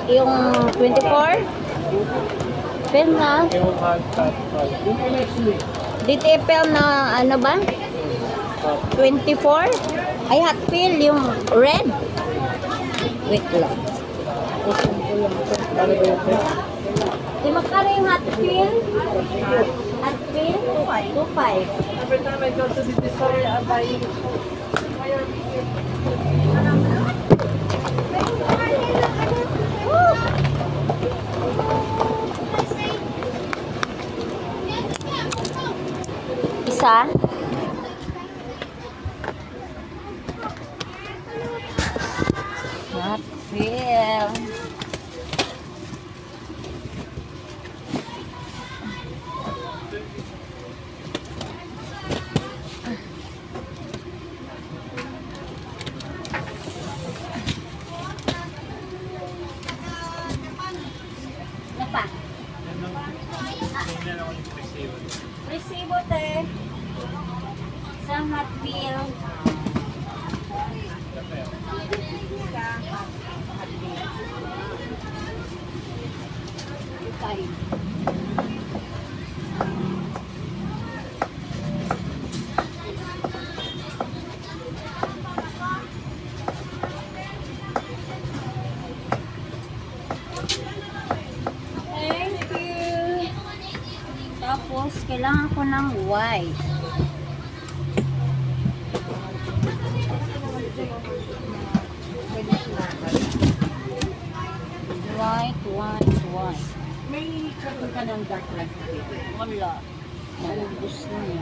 Yung 24? Pen na? DTPL na ano ba? 24? Ay, hot fill, yung red. Wait lang. Kusong ko lang ito. Di magkano yung hot fill? Hot fill? 2.5. Every time I go to the store, I buy Isa? Hot fill. Ano pa? Resibo, te. Sa hot fill. Thank you. Tapos, kailangan ko ng white. White. May karton ka ng dark red. Wala. Naubos na.